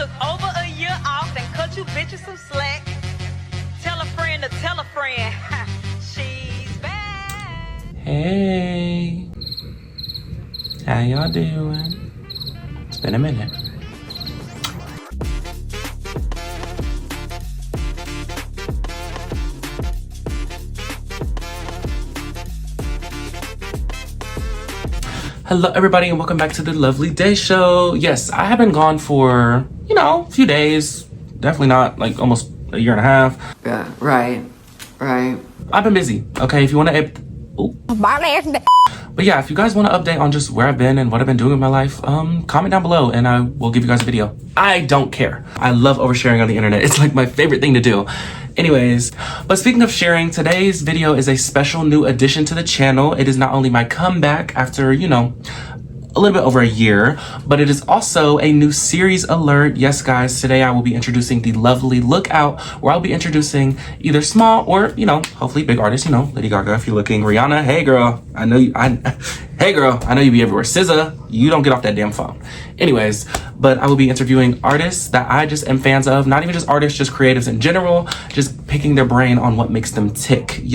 took over a year off and cut you bitches some slack. Tell a friend to tell a friend. She's back. Hey, how y'all doing? It's been a minute. Hello everybody and welcome back to the LuvLee Day Show. Yes, I have been gone for, a few days. Definitely not like almost a year and a half. Yeah, right. I've been busy, okay? If you want to... But yeah, if you guys want to update on just where I've been and what I've been doing in my life, comment down below and I will give you guys a video. I don't care. I love oversharing on the internet. It's like my favorite thing to do. Anyways, but speaking of sharing, today's video is a special new addition to the channel. It is not only my comeback after, a little bit over a year, but it is also a new series alert. Yes, guys, today I will be introducing the LuvLee Lookout, where I'll be introducing either small or, hopefully big artists, Lady Gaga, if you're looking, Rihanna, hey girl, hey girl, I know you be everywhere. SZA, you don't get off that damn phone. Anyways, but I will be interviewing artists that I just am fans of, not even just artists, just creatives in general, just picking their brain on what makes them tick, and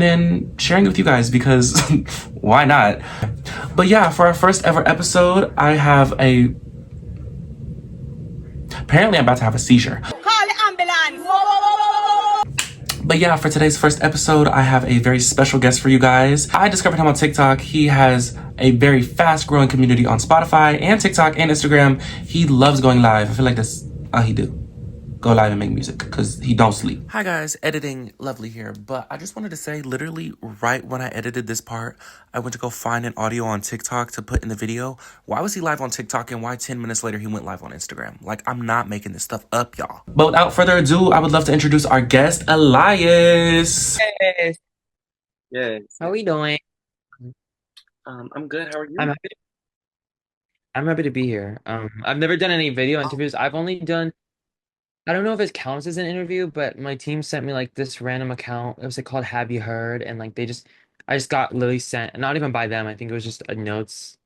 then sharing it with you guys because why not? But yeah, for our first ever episode, apparently I'm about to have a seizure. Call the ambulance. But yeah, for today's first episode, I have a very special guest for you guys. I discovered him on TikTok. He has a very fast growing community on Spotify and TikTok and Instagram. He loves going live. I feel like that's all he do. Go live and make music because he don't sleep. Hi guys, editing LuvLee here, but I just wanted to say literally right when I edited this part, I went to go find an audio on TikTok to put in the video. Why was he live on TikTok and why 10 minutes later he went live on Instagram? Like, I'm not making this stuff up, y'all. But without further ado, I would love to introduce our guest, Elias. Yes. Yes. How are we doing? I'm good. How are you? I'm happy to be here. I've never done any video interviews. I've only done, I don't know if it counts as an interview, but my team sent me like this random account. It was like called Have You Heard? And like I just got literally sent, not even by them. I think it was just a notes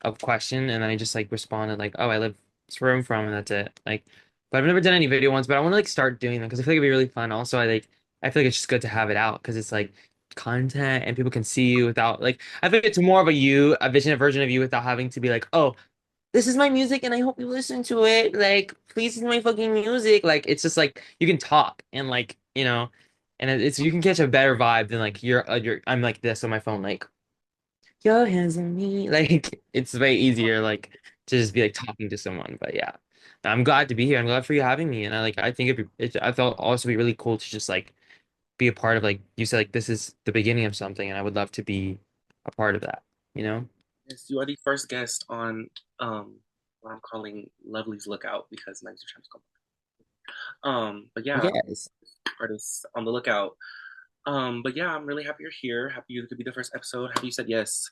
of question, and then I just like responded like, oh, I live it's where I'm from, and that's it. Like, but I've never done any video ones, but I want to like start doing them because I feel like it'd be really fun. Also, I feel like it's just good to have it out because it's like content and people can see you without like I think it's more of a version of you without having to be like, oh, this is my music and I hope you listen to it. Like, please listen to my fucking music. Like, it's just like you can talk and like, and it's you can catch a better vibe than like you're I'm like this on my phone, like your hands on me. Like, it's way easier like to just be like talking to someone. But yeah, I'm glad to be here. I'm glad for you having me. And I think I thought also be really cool to just like be a part of like you said like this is the beginning of something, and I would love to be a part of that. You know. Yes, you are the first guest on what I'm calling LuvLee's Lookout because my YouTube channel's called. But yeah, Yes. artists on the lookout. But yeah, I'm really happy you're here. Happy you could be the first episode. Happy you said yes.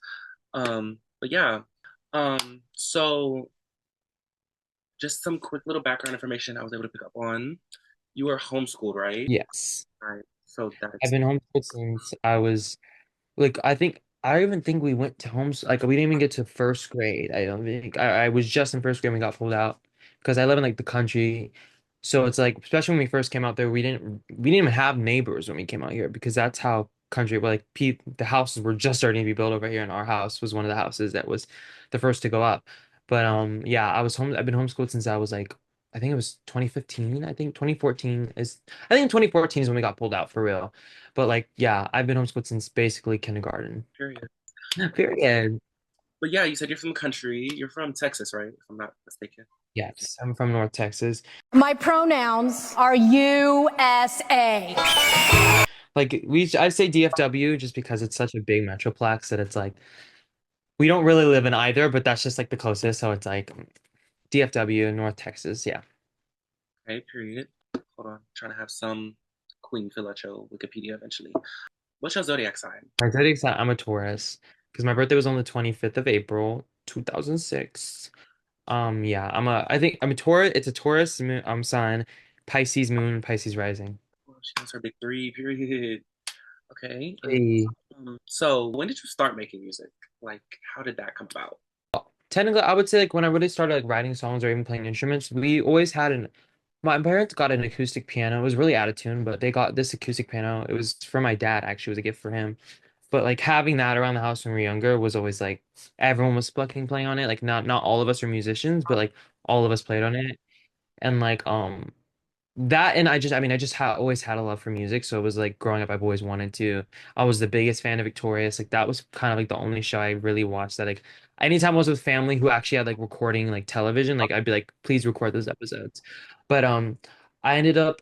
But yeah. So just some quick little background information I was able to pick up on. You were homeschooled, right? Yes. All right. So I've that's been homeschooled since I was like I even think we went to homes like we didn't even get to first grade. I don't think I was just in first grade when we got pulled out because I live in like the country. So it's like especially when we first came out there, we didn't even have neighbors when we came out here because that's how country well, like the houses were just starting to be built over here, and our house was one of the houses that was the first to go up. But yeah, I've been homeschooled since I was like I think it was 2015. I think 2014 is I think 2014 is when we got pulled out for real. But like, yeah, I've been homeschooled since basically kindergarten. period. Period. But yeah, you said you're from the country. You're from Texas, right? If I'm not mistaken. Yes, I'm from North Texas. My pronouns are USA. Like I say DFW just because it's such a big metroplex that it's like we don't really live in either, but that's just like the closest. So it's like DFW, North Texas. Yeah. Okay, period. Hold on. Trying to have some queen fill out your Wikipedia eventually. What's your zodiac sign? My zodiac sign, I'm a Taurus because my birthday was on the 25th of April, 2006. Yeah, I think I'm a Taurus. It's a Taurus sign, Pisces moon, Pisces rising. Well, she has her big three, period. Okay. Hey. So when did you start making music? Like, how did that come about? technically, I would say like when I really started like writing songs or even playing instruments, we always had an my parents got an acoustic piano. It was really out of tune, but they got this acoustic piano. It was for my dad, actually, it was a gift for him. But like having that around the house when we were younger was always like everyone was fucking playing on it. Like not all of us are musicians, but like all of us played on it. And like that and I just ha always had a love for music. So it was like growing up, I've always wanted to. I was the biggest fan of Victorious. Like that was kind of like the only show I really watched that like anytime I was with family who actually had like recording like television, like I'd be like, please record those episodes. But I ended up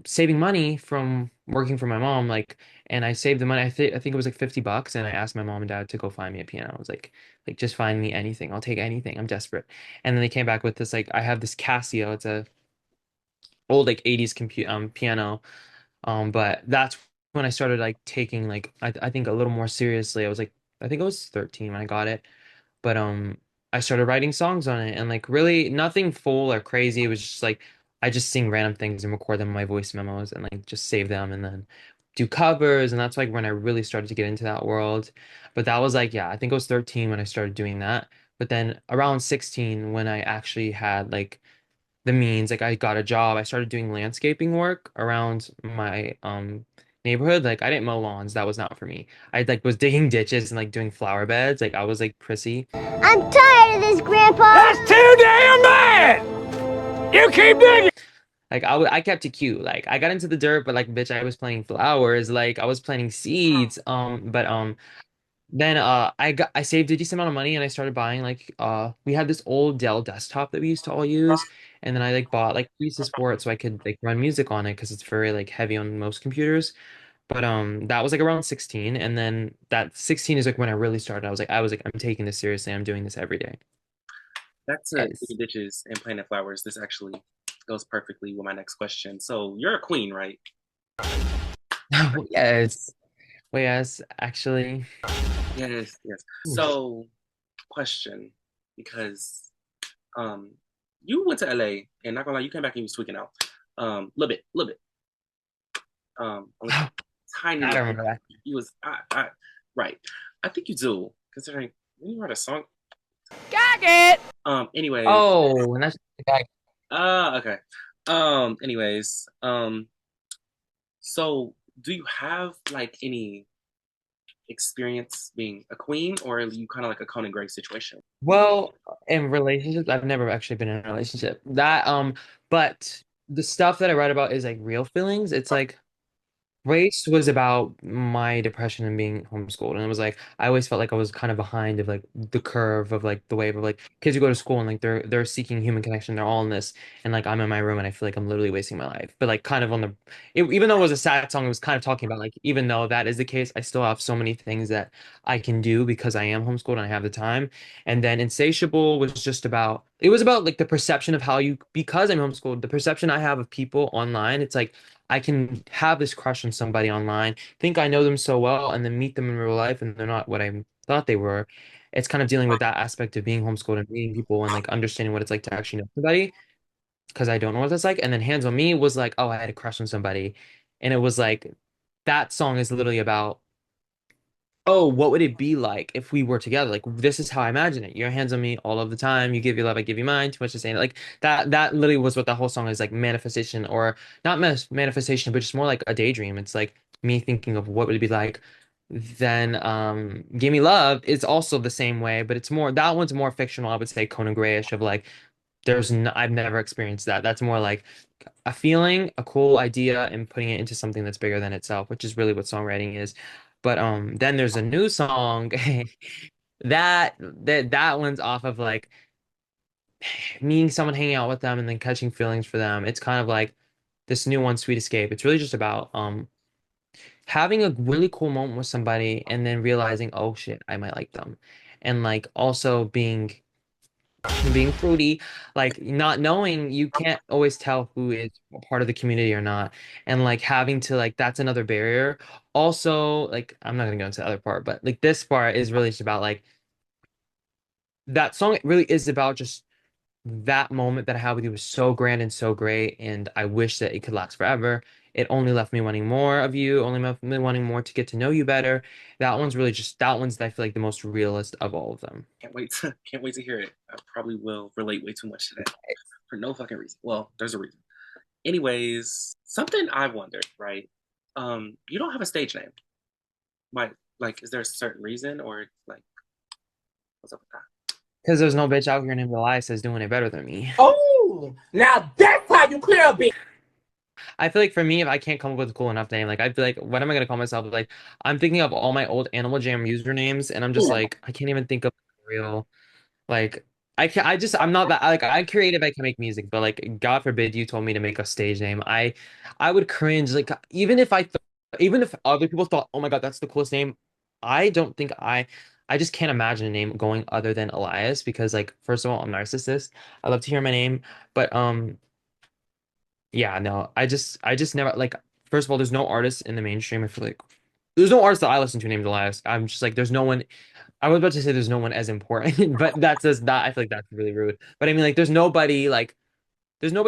saving money from working for my mom, like and I saved the money. I think it was like $50 and I asked my mom and dad to go find me a piano. I was like just find me anything. I'll take anything. I'm desperate. And then they came back with this like I have this Casio. It's a old like 80s compute piano. But that's when I started like taking like I think a little more seriously. I think I was 13 when I got it. But I started writing songs on it and like really nothing full or crazy. It was just like I just sing random things and record them in my voice memos and like just save them and then do covers and that's like when I really started to get into that world. But that was like yeah, I think I was 13 when I started doing that. But then around 16 when I actually had like the means. Like I got a job. I started doing landscaping work around my neighborhood. Like I didn't mow lawns. That was not for me. I like was digging ditches and like doing flower beds. Like I was like prissy. I'm tired of this, Grandpa. That's too damn bad! You keep digging! Like I kept it cute. Like I got into the dirt, but like bitch, I was planting flowers. Like I was planting seeds. But then I saved a decent amount of money and I started buying like we had this old Dell desktop that we used to all use and then I like bought like pieces for it so I could like run music on it because it's very like heavy on most computers. But that was like around 16 and then that 16 is like when I really started. I was like I'm taking this seriously. I'm doing this every day. Back to Yes. digging ditches and planting flowers. This actually goes perfectly with my next question. So you're a queen, right? Yes. Well, yes, actually. Yes, yes. So, question, because um, you went to LA, and not gonna lie, you came back and you was tweaking out, little bit, only I tiny don't little. remember that. You was, right. I think you do, considering when you write a song. Got it. Anyways, Oh, and that's okay. Anyways, so do you have like any experience being a queen, or are you kind of like a Conan Gray situation? well, in relationships, I've never actually been in a relationship. But the stuff that I write about is like real feelings. It's like race was about my depression and being homeschooled. And it was like I always felt like I was kind of behind of like the curve of like the wave of like kids who go to school and like they're seeking human connection. They're all in this and like I'm in my room and I feel like I'm literally wasting my life. But like kind of on even though it was a sad song, it was kind of talking about like even though that is the case, I still have so many things that I can do because I am homeschooled and I have the time. And then Insatiable was just about it was about like the perception of how you because I'm homeschooled, the perception I have of people online. It's like I can have this crush on somebody online, think I know them so well, and then meet them in real life, and they're not what I thought they were. It's kind of dealing with that aspect of being homeschooled and meeting people and like understanding what it's like to actually know somebody because I don't know what that's like. And then Hands on Me was like, oh, I had a crush on somebody, and it was like that song is literally about oh, what would it be like if we were together? Like this is how I imagine it. Your hands on me all of the time. You give your love, I give you mine. Too much to say. Like that literally was what the whole song is like manifestation or not manifestation, but just more like a daydream. It's like me thinking of what would it be like. Then Give Me Love is also the same way, but it's more that one's more fictional, I would say Conan Grayish of like there's no, I've never experienced that. That's more like a feeling, a cool idea, and putting it into something that's bigger than itself, which is really what songwriting is. But then there's a new song that one's off of like meeting someone, hanging out with them, and then catching feelings for them. It's kind of like this new one, Sweet Escape. It's really just about having a really cool moment with somebody and then realizing, oh shit, I might like them, and like also being fruity, like not knowing you can't always tell who is a part of the community or not. And like having to like that's another barrier. Also, like I'm not gonna go into the other part, but like this part is really just about like that song really is about just that moment that I had with you was so grand and so great, and I wish that it could last forever. It only left me wanting more of you, only left me wanting more to get to know you better. That one's I feel like the most realist of all of them. Can't wait to hear it. I probably will relate way too much to that for no fucking reason. Well, there's a reason. Anyways, something I wondered, right? You don't have a stage name. Why? Like, is there a certain reason, or like, what's up with that? Because there's no bitch out here named Elias that's doing it better than me. Oh, now that's how you clear a bitch. I feel like for me, if I can't come up with a cool enough name, like I feel like what am I gonna call myself? Like I'm thinking of all my old Animal Jam usernames, and I'm just like I can't even think of real. Like I'm not that like I'm creative, I can make music, but like God forbid you told me to make a stage name. I would cringe. Like even if other people thought, oh my God, that's the coolest name, I don't think I just can't imagine a name going other than Elias because like first of all, I'm a narcissist. I love to hear my name, but yeah, no, I just never like first of all, there's no artist in the mainstream. I feel like there's no artist that I listen to named Elias. I'm just like there's no one I was about to say there's no one as important, but that's just that I feel like that's really rude. But I mean like there's nobody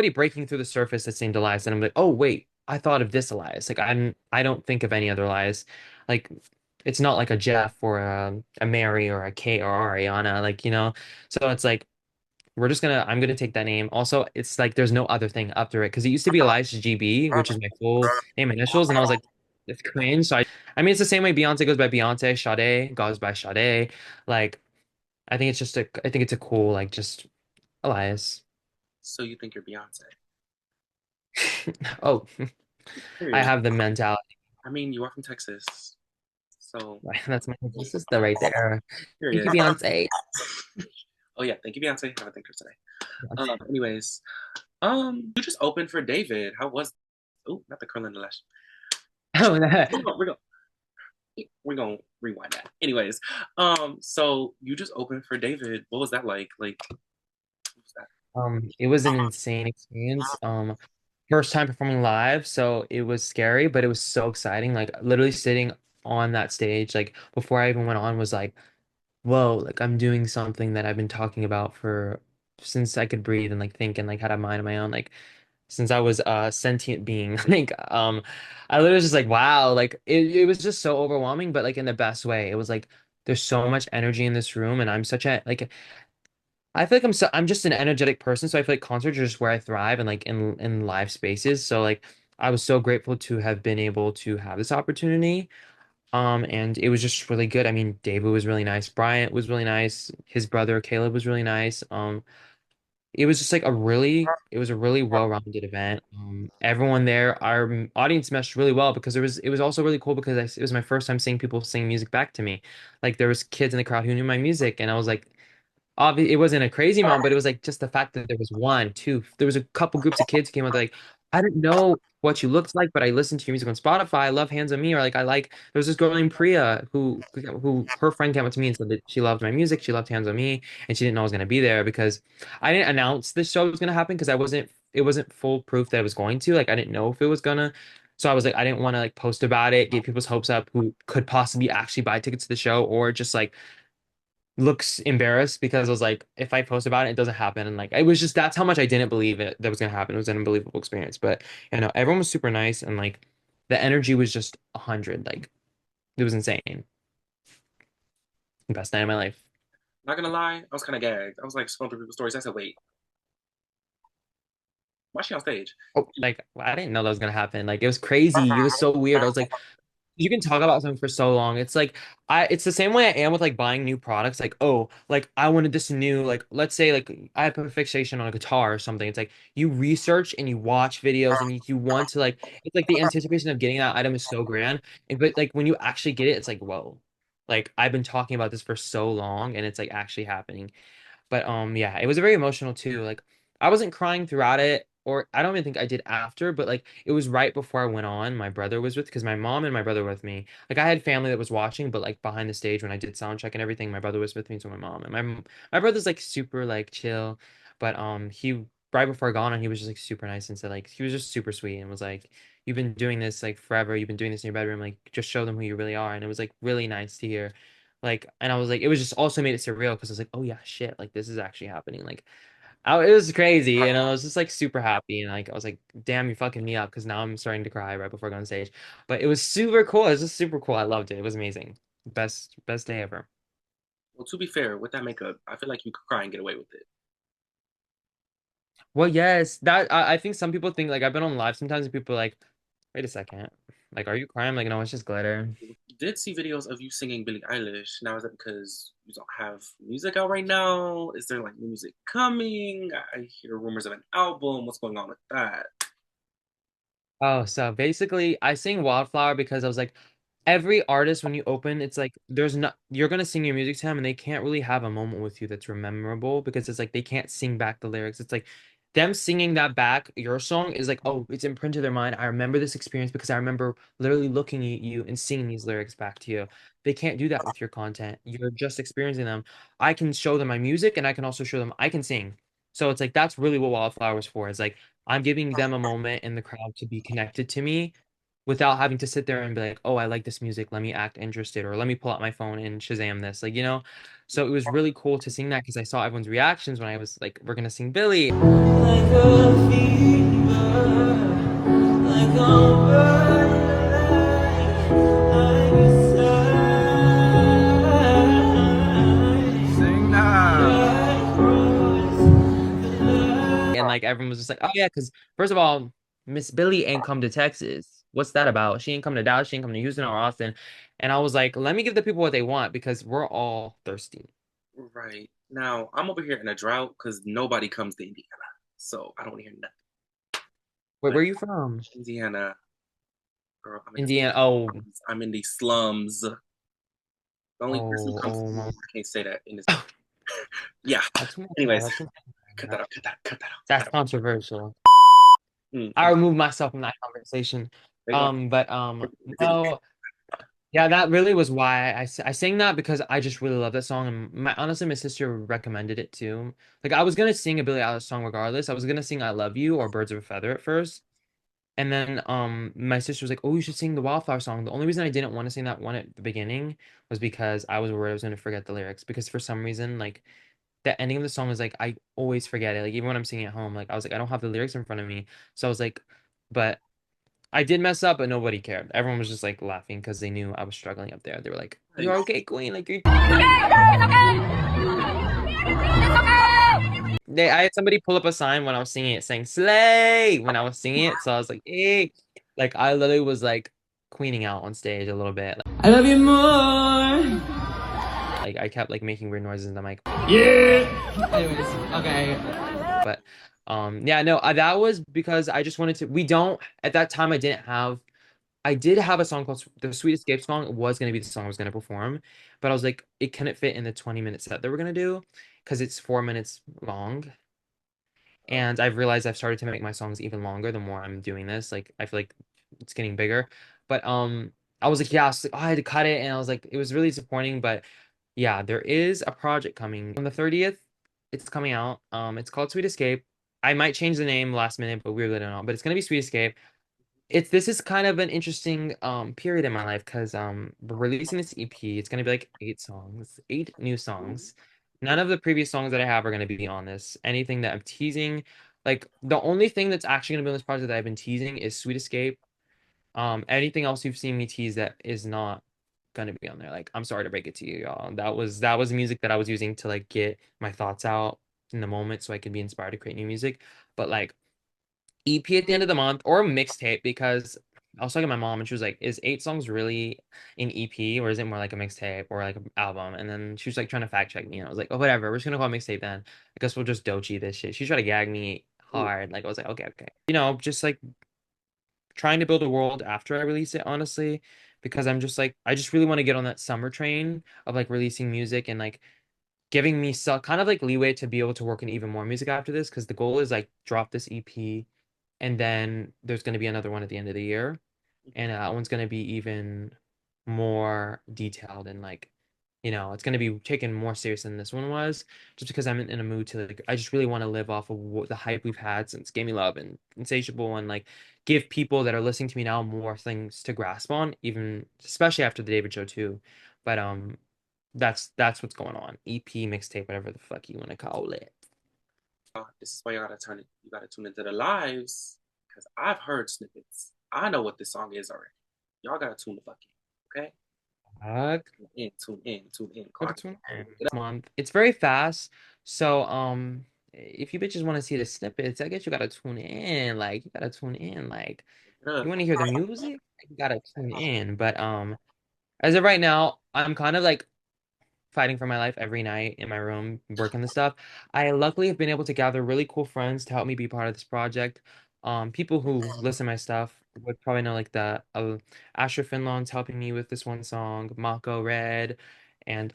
breaking through the surface that's named Elias, and I'm like, oh wait, I thought of this Elias. Like I don't think of any other Elias. Like it's not like a Jeff or a Mary or a Kate or Ariana, like So it's like I'm gonna take that name. Also, it's like there's no other thing after it because it used to be Elias GB, which is my full name initials, and I was like, it's cringe. I mean, it's the same way Beyonce goes by Beyonce, Sade goes by Sade. Like, I think it's a cool, like, just Elias. So you think you're Beyonce? Oh, I Period. have the mentality. I mean, you are from Texas, so That's my sister right there. Thank period. you, Beyonce. Oh yeah, thank you, Beyonce. Have a thinker today. Anyways, you just opened for David. How was? Oh, not the curl in the lash. Oh, We're gonna rewind that. Anyways, so you just opened for David. What was that like? Like, what was that? it was an insane experience. First time performing live, so it was scary, but it was so exciting. Like literally sitting on that stage, like before I even went on, was like, whoa, like I'm doing something that I've been talking about for since I could breathe and like think and like had a mind of my own, like since I was a sentient being. Like I literally was just like, wow, like it was just so overwhelming, but like in the best way. It was like there's so much energy in this room, and I'm such a like I feel like I'm just an energetic person, so I feel like concerts are just where I thrive and like in live spaces. So like I was so grateful to have been able to have this opportunity. And it was just really good. I mean, David was really nice. Bryant was really nice. His brother Caleb was really nice. It was just like it was a really well-rounded event. Everyone there, our audience meshed really well because it was also really cool because it was my first time seeing people sing music back to me. Like there was kids in the crowd who knew my music, and I was like, obviously it wasn't a crazy amount, but it was like just the fact that there was one, two, there was a couple groups of kids who came out like, I didn't know what you looked like, but I listened to your music on Spotify. I love Hands on Me, or like I like there was this girl named Priya who her friend came up to me and said that she loved my music, she loved Hands on Me, and she didn't know I was gonna be there because I didn't announce this show was gonna happen because I wasn't it wasn't full proof that it was going to. Like I didn't know if it was gonna. So I was like, I didn't want to like post about it, get people's hopes up who could possibly actually buy tickets to the show, or just like looks embarrassed because I was like, if I post about it, it doesn't happen. And like, it was just that's how much I didn't believe it that was gonna happen. It was an unbelievable experience. But everyone was super nice and like the energy was just 100. Like it was insane. Best night of my life. Not gonna lie, I was kind of gagged. I was like scrolling through people's stories. I said, wait, why is she on stage? Oh, like I didn't know that was gonna happen. Like it was crazy. It was so weird. I was like, you can talk about something for so long. It's like it's the same way I am with like buying new products. Like, oh, like I wanted this new, like let's say like I have a fixation on a guitar or something. It's like you research and you watch videos and you want to like it's like the anticipation of getting that item is so grand. But like when you actually get it, it's like, whoa. Like I've been talking about this for so long and it's like actually happening. But yeah, it was very emotional too. Like I wasn't crying throughout it, or I don't even think I did after, but like it was right before I went on. My brother was with because my mom and my brother were with me. Like I had family that was watching, but like behind the stage when I did sound check and everything, my brother was with me, so my mom and my brother's like super like chill, but he right before I got on, he was just like super nice and said like he was just super sweet and was like, "You've been doing this like forever. You've been doing this in your bedroom. Like just show them who you really are." And it was like really nice to hear. Like, and I was like, it was just also made it surreal because I was like, oh yeah, shit, like this is actually happening. Like, It was crazy, and I was just like super happy, and like I was like, "Damn, you're fucking me up," because now I'm starting to cry right before going on stage. But it was super cool. It was just super cool. I loved it. It was amazing. Best day ever. Well, to be fair, with that makeup, I feel like you could cry and get away with it. Well, yes, that I think some people think like I've been on live sometimes, and people are like, "Wait a second, like, are you crying?" Like, no, it's just glitter. Did see videos of you singing Billie Eilish. Now, is that because you don't have music out right now? Is there like new music coming? I hear rumors of an album. What's going on with that? Oh, so basically, I sing Wildflower because I was like, every artist when you open, it's like there's not you're gonna sing your music to them and they can't really have a moment with you that's memorable because it's like they can't sing back the lyrics. It's like them singing that back, your song is like, oh, it's imprinted their mind. I remember this experience because I remember literally looking at you and singing these lyrics back to you. They can't do that with your content. You're just experiencing them. I can show them my music and I can also show them I can sing. So it's like that's really what Wildflower is for. It's like I'm giving them a moment in the crowd to be connected to me without having to sit there and be like, oh, I like this music. Let me act interested, or let me pull out my phone and Shazam this. Like, you know? So it was really cool to sing that because I saw everyone's reactions when I was like, we're gonna sing Billy. Like a fever, like a Sing now. and like everyone was just like, oh yeah, because first of all, Miss Billy ain't come to Texas. What's that about? She ain't come to Dallas, she ain't come to Houston or Austin. And I was like, let me give the people what they want because we're all thirsty. Right. Now, I'm over here in a drought because nobody comes to Indiana. So I don't hear nothing. Wait, But where are you from? Indiana, girl, I'm in the Indiana. Oh, slums. I'm in the slums. The only person who comes to oh me, my. I can't say that in this. Yeah. That's too much. Anyways, That's too cut that much. out, cut that, cut that out, cut That's that out. controversial. I Okay. removed myself from that conversation. There you But go. no, yeah, that really was why I sang that because I just really love that song, and my honestly, my sister recommended it too. Like I was gonna sing a Billie Eilish song regardless. I was gonna sing "I Love You" or "Birds of a Feather" at first, and then my sister was like, "Oh, you should sing the Wildflower song." The only reason I didn't want to sing that one at the beginning was because I was worried I was gonna forget the lyrics because for some reason like the ending of the song was like I always forget it. Like even when I'm singing at home, like I was like I don't have the lyrics in front of me. So I was like, but I did mess up, but nobody cared. Everyone was just like laughing because they knew I was struggling up there. They were like, Right. "You're okay, Queen." Like you're I had somebody pull up a sign when I was singing it saying "Slay" when I was singing it. So I was like, "Hey." Like I literally was like queening out on stage a little bit. I love you more. Like I kept like making weird noises in the mic. Yeah. Anyways, okay. But yeah, no, that was because I just wanted to we don't at that time I did have a song called the Sweet Escape song. It was gonna be the song I was gonna perform, but I was like, it couldn't fit in the 20-minute set that we're gonna do because it's 4 minutes long. And I've realized I've started to make my songs even longer the more I'm doing this. Like I feel like it's getting bigger. But I was like, yeah, so I had to cut it and I was like, it was really disappointing. But yeah, there is a project coming on the 30th. It's coming out. It's called Sweet Escape. I might change the name last minute, but we really don't know. But it's gonna be Sweet Escape. This is kind of an interesting period in my life because we're releasing this EP. It's gonna be like 8 songs, 8 new songs. None of the previous songs that I have are gonna be on this. Anything that I'm teasing, like the only thing that's actually gonna be on this project that I've been teasing is Sweet Escape. Anything else you've seen me tease that is not gonna be on there. Like I'm sorry to break it to you, y'all. That was music that I was using to like get my thoughts out in the moment so I could be inspired to create new music. But like EP at the end of the month or a mixtape because I was talking to my mom and she was like, "Is 8 songs really an EP or is it more like a mixtape or like an album?" And then she was like trying to fact check me and I was like, "Oh, whatever. We're just gonna call it mixtape then. I guess we'll just dochi this shit." She tried to gag me hard. Like I was like, "Okay, okay." Just like trying to build a world after I release it, honestly, because I'm just like I just really want to get on that summer train of like releasing music and like giving me so kind of like leeway to be able to work in even more music after this because the goal is like drop this EP and then there's going to be another one at the end of the year and that one's going to be even more detailed and like it's going to be taken more serious than this one was just because I'm in a mood to like I just really want to live off of the hype we've had since Game Me Love and Insatiable and like give people that are listening to me now more things to grasp on even especially after the David show too but that's what's going on EP mixtape whatever the fuck you want to call it. This is why you gotta tune into the lives because I've heard snippets. I know what this song is already. Y'all gotta tune the fuck in, okay? Fuck. Tune in. Look, Clock it's it. one Get up. month. It's very fast. So, if you bitches want to see the snippets, I guess you gotta tune in. Like, you gotta tune in. Like, Get you up. want to hear the music? You gotta tune in. But as of right now, I'm kind of like fighting for my life every night in my room, working the stuff. I luckily have been able to gather really cool friends to help me be part of this project. People who listen to my stuff would probably know like the Asher Finlon's helping me with this one song, Mako Red, and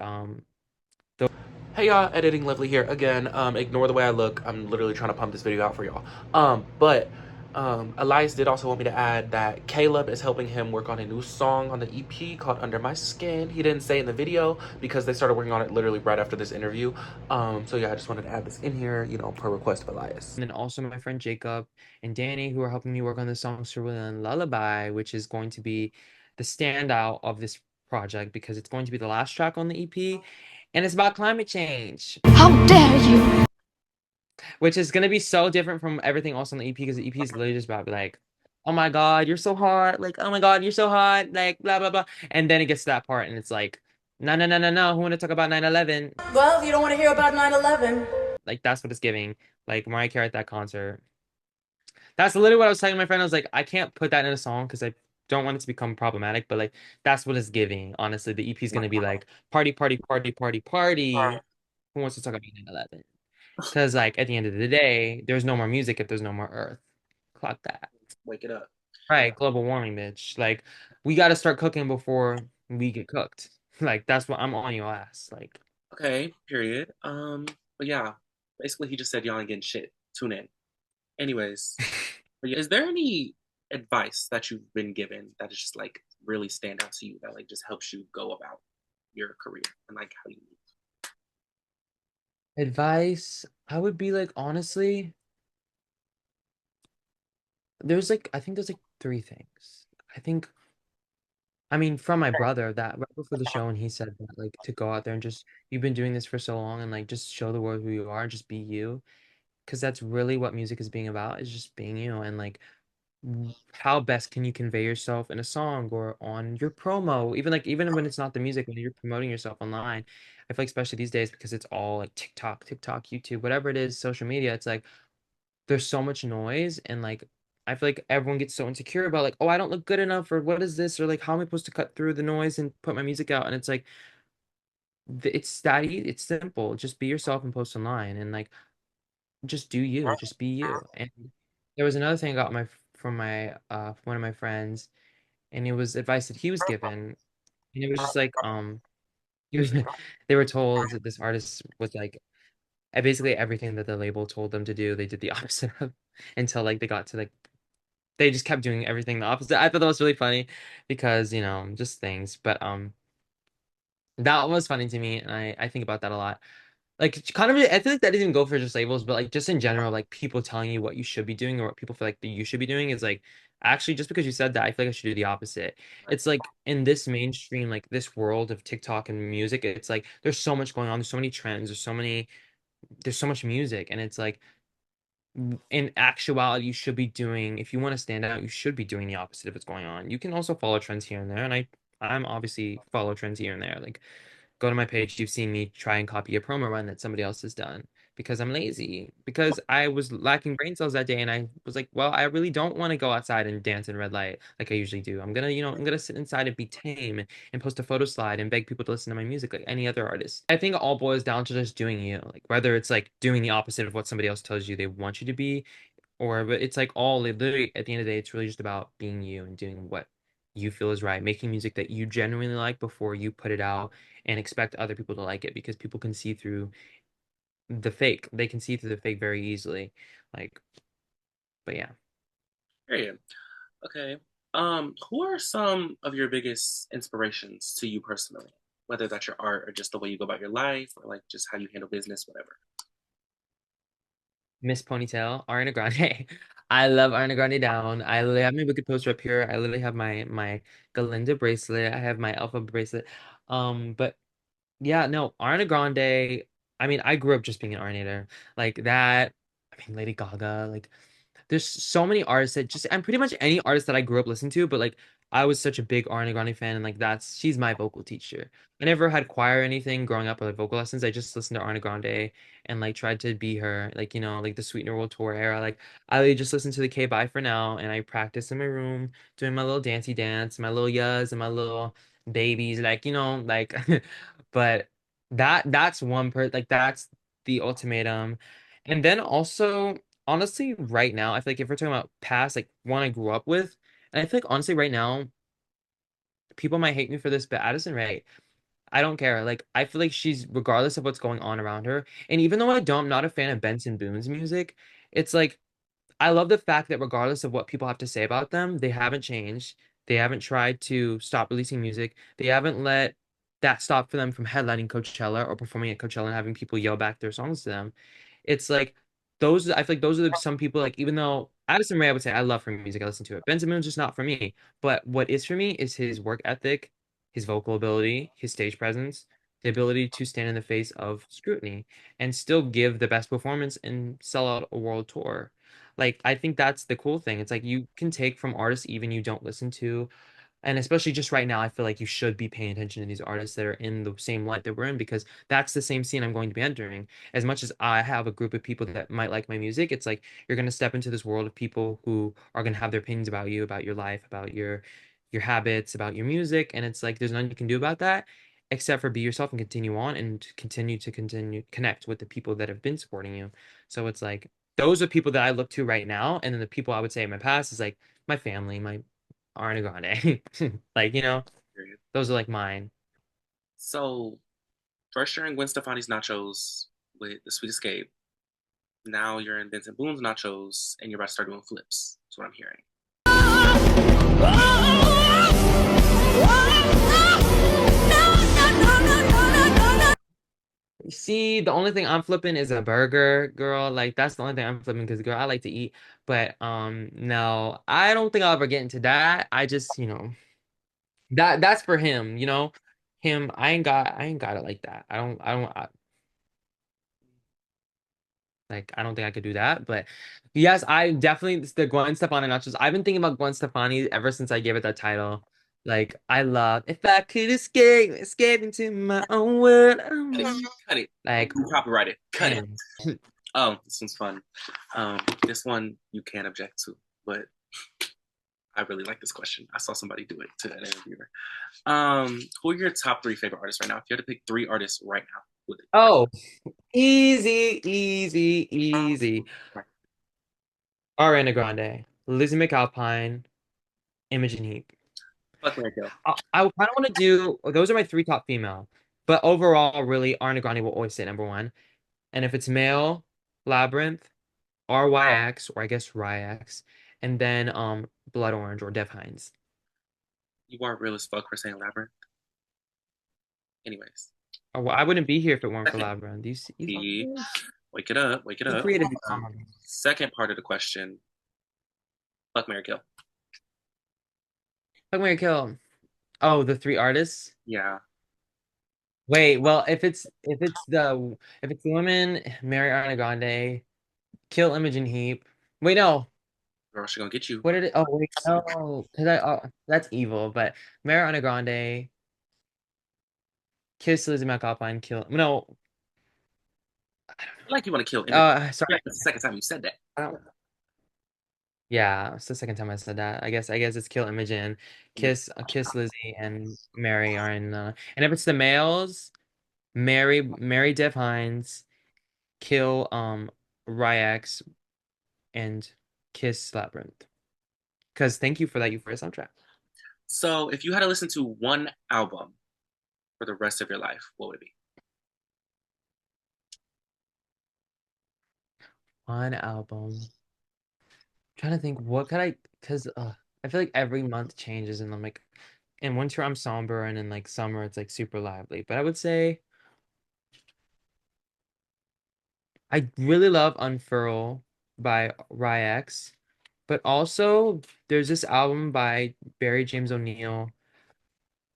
Hey y'all, editing LuvLee here again. Ignore the way I look. I'm literally trying to pump this video out for y'all. But Elias did also want me to add that Caleb is helping him work on a new song on the EP called Under My Skin. He didn't say in the video because they started working on it literally right after this interview. So yeah, I just wanted to add this in here, you know, per request of Elias. and then also my friend Jacob and Danny who are helping me work on the song Cerulean Lullaby, which is going to be the standout of this project because it's going to be the last track on the EP, and it's about climate change. How dare you! Which is gonna be so different from everything else on the EP because the EP is literally just about like, oh my God, you're so hot. Like, oh my God, you're so hot. Like, blah, blah, blah. And then it gets to that part and it's like, no, no, no, no, no. Who want to talk about 9/11? Well, you don't want to hear about 9/11. Like, that's what it's giving. Like, Mariah Carey at that concert. That's literally what I was telling my friend. I was like, I can't put that in a song because I don't want it to become problematic, but like, that's what it's giving. Honestly, the EP is gonna be like, party, party, party, party, party. Who wants to talk about 9/11? Because, like, at the end of the day, there's no more music if there's no more Earth. Clock that. Wake it up. Right, global warming, bitch. Like, we got to start cooking before we get cooked. Like, that's what I'm on your ass. Like, Okay, period. But yeah, basically he just said y'all ain't getting shit. Tune in. Anyways, but yeah, is there any advice that you've been given that is just like really stand out to you that like just helps you go about your career and like how you move? advice, I would be like, honestly, I think there's like three things. I think, I mean, from my brother that right before the show, and he said that, like, to go out there and just, you've been doing this for so long and like just show the world who you are, just be you. Because that's really what music is being about, is just being you. And like, how best can you convey yourself in a song or on your promo, even when it's not the music, when you're promoting yourself online. I feel like especially these days because it's all like TikTok, YouTube, whatever it is, social media, it's like there's so much noise, and like I feel like everyone gets so insecure about like, oh, I don't look good enough, or what is this, or like how am I supposed to cut through the noise and put my music out? And it's like it's simple, just be yourself and post online, and like just do you, just be you. And there was another thing I got my from my one of my friends, and it was advice that he was given, and it was just like he was they were told that this artist was like basically everything that the label told them to do, they did the opposite of, until like they got to like they just kept doing everything the opposite. I thought that was really funny because, just things. But that was funny to me, and I think about that a lot. Like, kind of, I feel like that doesn't go for just labels, but like just in general, like people telling you what you should be doing or what people feel like that you should be doing is like, actually, just because you said that, I feel like I should do the opposite. It's like in this mainstream, like this world of TikTok and music, it's like there's so much going on. There's so many trends. There's so much music, and it's like in actuality, you should be doing, if you want to stand out, you should be doing the opposite of what's going on. You can also follow trends here and there, and I'm obviously follow trends here and there. Like, go to my page, you've seen me try and copy a promo run that somebody else has done because I'm lazy. Because I was lacking brain cells that day, and I was like, well, I really don't want to go outside and dance in red light like I usually do. I'm gonna sit inside and be tame and post a photo slide and beg people to listen to my music like any other artist. I think it all boils down to just doing you. Like, whether it's like doing the opposite of what somebody else tells you they want you to be, or but it's like all literally at the end of the day, it's really just about being you and doing what you feel is right, making music that you genuinely like before you put it out and expect other people to like it, because people can see through the fake. They can see through the fake very easily. Like, but yeah. Period. Okay. Who are some of your biggest inspirations to you personally? Whether that's your art or just the way you go about your life or like just how you handle business, whatever. Miss Ponytail, Ariana Grande. I love Ariana Grande down. I literally have my wicked poster up here. I literally have my Galinda bracelet. I have my Alpha bracelet. But yeah, no, Ariana Grande. I mean, I grew up just being an Arnator like that. I mean, Lady Gaga, like there's so many artists that just and pretty much any artist that I grew up listening to, but like I was such a big Ariana Grande fan and like that's she's my vocal teacher. I never had choir or anything growing up or like vocal lessons. I just listened to Ariana Grande and like tried to be her, like like the Sweetener World Tour era. Like I just listened to the K Bye for Now and I practiced in my room doing my little dancey dance, my little yas and my little babies, like like but that's one per like that's the ultimatum. And then also honestly, right now, I feel like if we're talking about past, like one I grew up with, and I feel like honestly, right now, people might hate me for this, but Addison Rae, I don't care. Like, I feel like she's, regardless of what's going on around her, and even though I'm not a fan of Benson Boone's music, it's like I love the fact that regardless of what people have to say about them, they haven't changed. They haven't tried to stop releasing music. They haven't let that stop for them from headlining Coachella or performing at Coachella and having people yell back their songs to them. It's like those, I feel like those are some people, like, even though Addison Rae, I would say I love her music, I listen to it. Benjamin Moon's just not for me. But what is for me is his work ethic, his vocal ability, his stage presence, the ability to stand in the face of scrutiny and still give the best performance and sell out a world tour. Like, I think that's the cool thing. It's like you can take from artists even you don't listen to, and especially just right now, I feel like you should be paying attention to these artists that are in the same light that we're in because that's the same scene I'm going to be entering. As much as I have a group of people that might like my music, it's like you're going to step into this world of people who are going to have their opinions about you, about your life, about your habits, about your music, and it's like there's nothing you can do about that except for be yourself and continue on and continue connect with the people that have been supporting you. So it's like those are people that I look to right now, and then the people I would say in my past is like my family, my Ariana Grande. Like, Period. those are like mine. So, first you're in Gwen Stefani's Nachos with The Sweet Escape. Now you're in Vincent Boone's Nachos, and you're about to start doing flips. That's what I'm hearing. See, the only thing I'm flipping is a burger, girl. Like that's the only thing I'm flipping because girl, I like to eat. But no, I don't think I'll ever get into that. I just, that's for him, Him, I ain't got it like that. I don't think I could do that, but yes, I definitely it's the Gwen Stefani nachos. I've been thinking about Gwen Stefani ever since I gave it that title. Like I love if I could escape into my own world. Cut it. Like Copyright it. Cut it. man. Oh, this one's fun. This one you can't object to, but I really like this question. I saw somebody do it to an interviewer. Who are your top three favorite artists right now? If you had to pick three artists right now, who would it Oh, easy, easy, easy. be? Ariana Grande, Lizzie McAlpine, Imogen Heap. Fuck Mary Kill. I kind of want to do those are my three top female, but overall, really, Ariana Grande will always stay number one. And if it's male, Labyrinth, RYX, or I guess RYX, and then Blood Orange or Dev Hynes. You are real as fuck for saying Labyrinth. Anyways, Oh, well, I wouldn't be here if it weren't for second, Labyrinth. You he, fucking wake it up, wake it he up. created these Um, songs. Second part of the question, fuck Mary Kill. Fuck, Marry, Kill. Oh, the three artists. Yeah, Wait, well, if it's the women, marry Ariana Grande, kill Imogen Heap. Wait, no. girl, she gonna get you. What did it? Oh, wait, no, because that's evil. But marry Ariana Grande, kiss Lizzie McAlpine, kill. No, I feel like you want to kill Emmett. sorry. That's the second time you said that. I don't- Yeah, it's the second time I said that. I guess it's kill Imogen, kiss Lizzie, and marry Ariana. And if it's the males, marry Dev Hynes, kill Ryax, and kiss Labyrinth. Because thank you for that Euphoria soundtrack. So, if you had to listen to one album for the rest of your life, what would it be? One album. Trying to think what could I because I feel like every month changes and I'm like in winter I'm somber and in like summer it's like super lively. But I would say I really love Unfurl by Ryax. But also there's this album by Barry James O'Neill.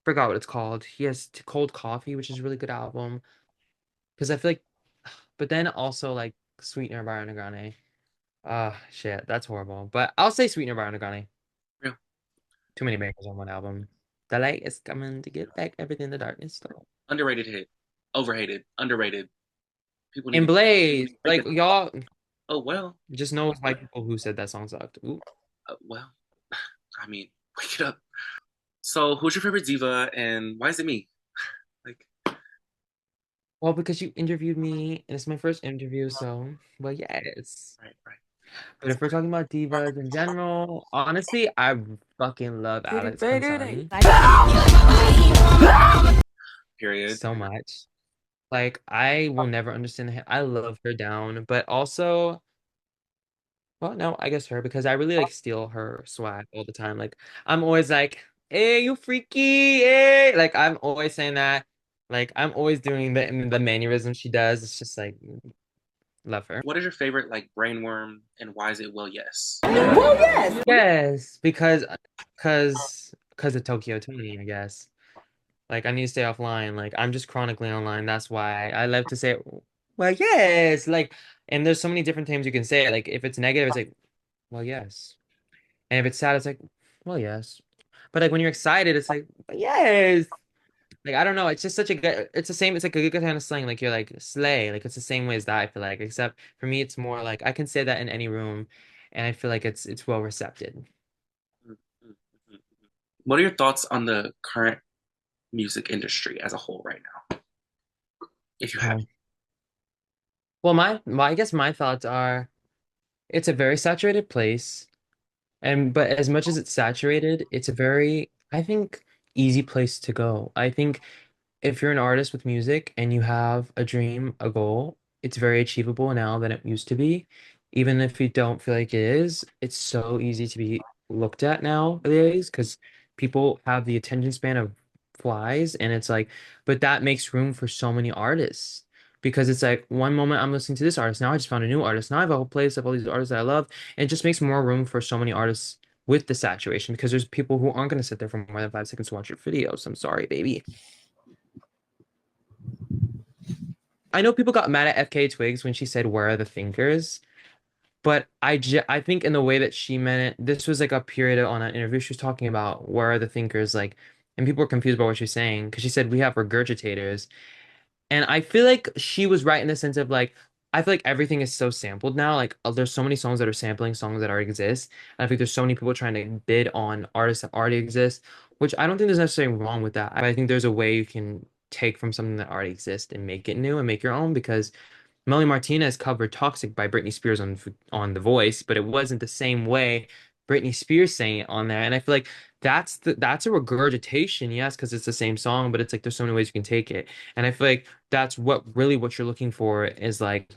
Forgot what it's called. He has Cold Coffee, which is a really good album. Because I feel like but then also like Sweetener by Ariana Grande. Ah, shit, that's horrible. But I'll say Sweetener by Ariana Grande. Real. Too many bangers on one album. The light is coming to get back everything the darkness stole. Underrated hit. Overhated. Underrated. People need And to Blaze, break like it. y'all Oh well. just know it's white people who said that song sucked. Ooh. Well. I mean, wake it up. So, who's your favorite diva, and why is it me? Like, Well, because you interviewed me, and it's my first interview, so well, yes. right, right. But if we're talking about divas in general, honestly, I fucking love Alex Consani Period. so much. Like, I will never understand her. I love her down, but also, well, no, I guess her because I really like steal her swag all the time. Like, I'm always like, "Hey, you freaky!" Hey, like I'm always saying that. Like, I'm always doing the mannerism she does. It's just like, love her. What is your favorite like brainworm, and why is it well? Yes. Yes, because of Tokyo Tony, I guess. Like I need to stay offline. Like I'm just chronically online. That's why I love to say it. Well, yes. Like, and there's so many different times you can say it. Like if it's negative, it's like, well, yes. And if it's sad, it's like, well, yes. But like when you're excited, it's like, yes. Like I don't know. It's just such a good. It's the same. It's like a good kind of slang. Like you're like slay. Like it's the same way as that. I feel like, except for me, it's more like I can say that in any room, and I feel like it's well received. What are your thoughts on the current music industry as a whole right now, if you have? Oh. Well, I guess my thoughts are it's a very saturated place. And but as much as it's saturated, it's a very, I think, easy place to go. I think if you're an artist with music and you have a dream, a goal, it's very achievable now than it used to be. Even if you don't feel like it is, it's so easy to be looked at nowadays because people have the attention span of flies, and it's like, but that makes room for so many artists. Because it's like one moment I'm listening to this artist, now I just found a new artist. Now I have a whole playlist of all these artists that I love, and it just makes more room for so many artists with the saturation because there's people who aren't going to sit there for more than 5 seconds to watch your videos. I'm sorry, baby. I know people got mad at FK Twigs when she said, "Where are the thinkers?" But I think in the way that she meant it, this was like a period on an interview. She was talking about where are the thinkers, like, and people were confused about what she was saying because she said we have regurgitators, and I feel like she was right in the sense of like, I feel like everything is so sampled now. Like, there's so many songs that are sampling songs that already exist. And I think there's so many people trying to bid on artists that already exist, which I don't think there's necessarily wrong with that. I think there's a way you can take from something that already exists and make it new and make your own because Melanie Martinez covered Toxic by Britney Spears on The Voice, but it wasn't the same way Britney Spears saying it on there. And I feel like that's a regurgitation, yes, because it's the same song, but it's like there's so many ways you can take it. And I feel like that's what you're looking for is like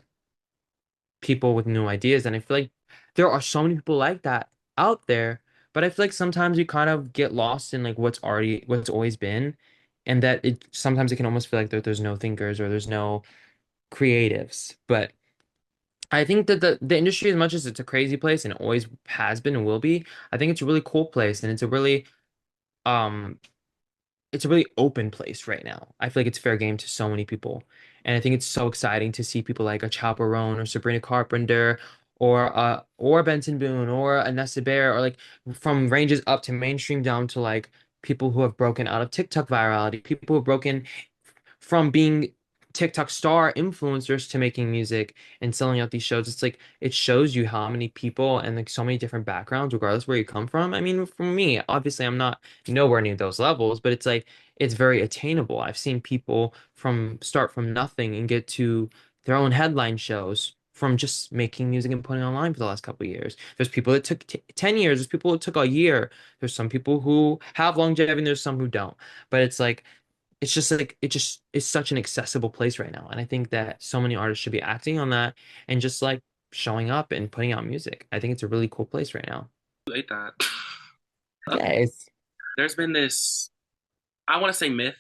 people with new ideas. And I feel like there are so many people like that out there, but I feel like sometimes you kind of get lost in like what's always been, and that it sometimes it can almost feel like there's no thinkers or there's no creatives. But I think that the industry, as much as it's a crazy place and always has been and will be, I think it's a really cool place and um it's a really open place right now. I feel like it's fair game to so many people. And I think it's so exciting to see people like a Chaperone or Sabrina Carpenter or Benson Boone or a Nessa Bear or like from ranges up to mainstream down to like people who have broken out of TikTok virality, people who have broken from being TikTok star influencers to making music and selling out these shows. It's like it shows you how many people and like so many different backgrounds, regardless where you come from. I mean, for me, obviously, I'm not nowhere near those levels, but it's like it's very attainable. I've seen people from start from nothing and get to their own headline shows from just making music and putting it online for the last couple of years. There's people that took 10 years, there's people that took a year. There's some people who have longevity and there's some who don't. But it's like it's just like it just is such an accessible place right now. And I think that so many artists should be acting on that and just like showing up and putting out music. I think it's a really cool place right now. You ate that. Yes. There's been this, I want to say myth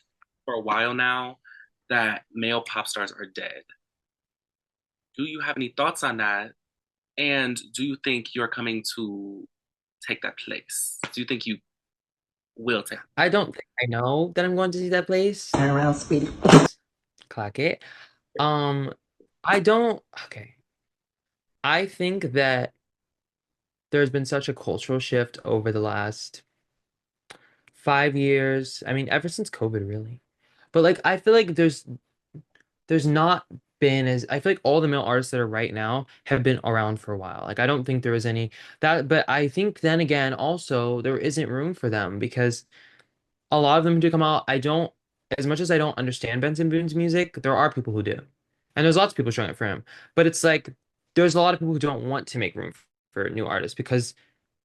for a while now that male pop stars are dead. Do you have any thoughts on that? And do you think you're coming to take that place? Do you think you will take? I don't think I know that I'm going to see that place. Turn around, Speedy. Clock it. Um, I don't, okay. I think that there's been such a cultural shift over the last 5 years. I mean, ever since COVID, really. But like, I feel like there's not been as I feel like all the male artists that are right now have been around for a while. Like, I don't think there was any that, but I think then again, also there isn't room for them because a lot of them do come out. I don't, as much as I don't understand Benson Boone's music, there are people who do. And there's lots of people showing it for him. But it's like there's a lot of people who don't want to make room for new artists because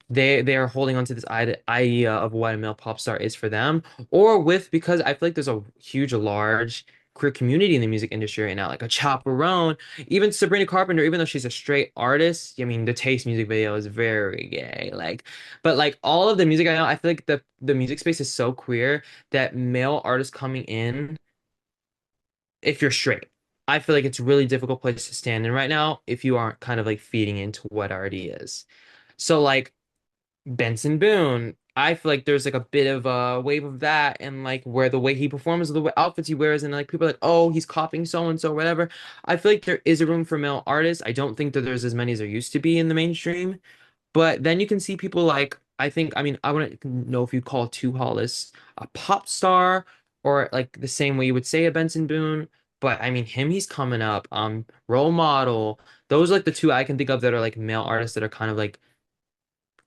they are holding on to this idea of what a male pop star is for them, or with because I feel like there's a huge, large queer community in the music industry right now, like a Chaperone, even Sabrina Carpenter, even though she's a straight artist. I mean, the Taste music video is very gay, like, but like all of the music right now, I feel like the music space is so queer that male artists coming in, if you're straight, I feel like it's a really difficult place to stand in right now if you aren't kind of like feeding into what already is. So like Benson Boone, I feel like there's like a bit of a wave of that, and like where the way he performs, outfits he wears, and like people are like, oh, he's copying so and so, whatever. I feel like there is a room for male artists. I don't think that there's as many as there used to be in the mainstream. But then you can see people like I mean, I wouldn't know if you call Tu Hollis a pop star or like the same way you would say a Benson Boone. But I mean, he's coming up. Role model. Those are like the two I can think of that are like male artists that are kind of like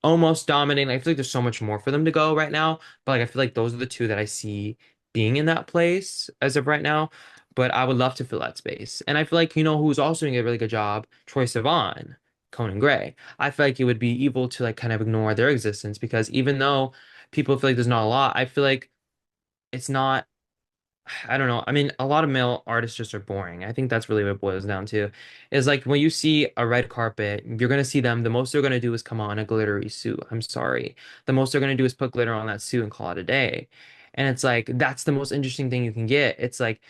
almost dominating. I feel like there's so much more for them to go right now, but like I feel like those are the two that I see being in that place as of right now. But I would love to fill that space. And I feel like, who's also doing a really good job? Troye Sivan, Conan Gray. I feel like it would be evil to like kind of ignore their existence because even though people feel like there's not a lot, I feel like it's not I don't know. I mean, a lot of male artists just are boring. I think that's really what it boils down to. Is like when you see a red carpet, you're gonna see them. The most they're gonna do is come on a glittery suit. I'm sorry. The most they're gonna do is put glitter on that suit and call it a day. And it's like that's the most interesting thing you can get. It's like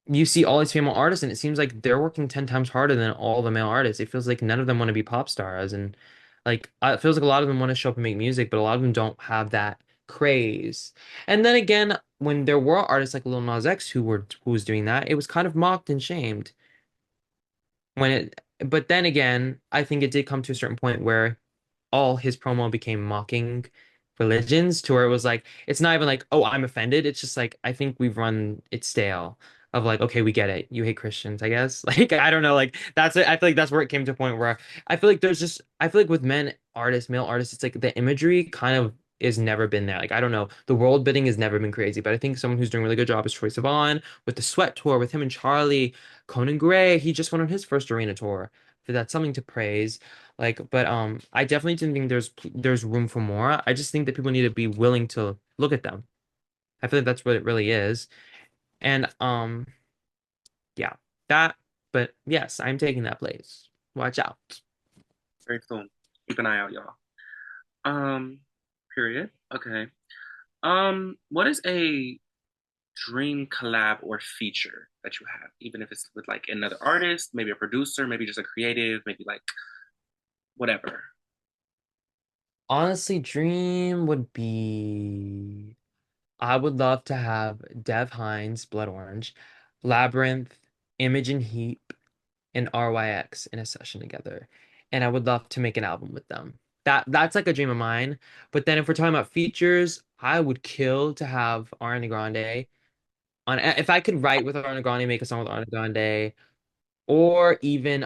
you see all these female artists and it seems like they're working 10 times harder than all the male artists. It feels like none of them want to be pop stars and like it feels like a lot of them want to show up and make music, but a lot of them don't have that craze. And then again, when there were artists like Lil Nas X who was doing that, it was kind of mocked and shamed. When it but then again, I think it did come to a certain point where all his promo became mocking religions to where it was like it's not even like, oh, I'm offended. It's just like I think we've run it stale of like, okay, we get it. You hate Christians, I guess. Like I don't know, like that's it. I feel like that's where it came to a point where I feel like with male artists, it's like the imagery kind of is never been there. Like I don't know, the world bidding has never been crazy, but I think someone who's doing a really good job is Troye Sivan with the Sweat Tour with him and Charlie, Conan Gray. He just went on his first arena tour. So that's something to praise. Like, but I definitely didn't think there's room for more. I just think that people need to be willing to look at them. I feel like that's what it really is. And yeah, that. But yes, I'm taking that place. Watch out. Very soon. Keep an eye out, y'all. Um, period. Okay. What is a dream collab or feature that you have, even if it's with like another artist, maybe a producer, maybe just a creative, maybe like whatever. Honestly, dream would be. I would love to have Dev Hynes, Blood Orange, Labyrinth, Imogen Heap, and RYX in a session together. And I would love to make an album with them. That's like a dream of mine. But then if we're talking about features, I would kill to have Ariana Grande on if I could write with Ariana Grande, make a song with Ariana Grande, or even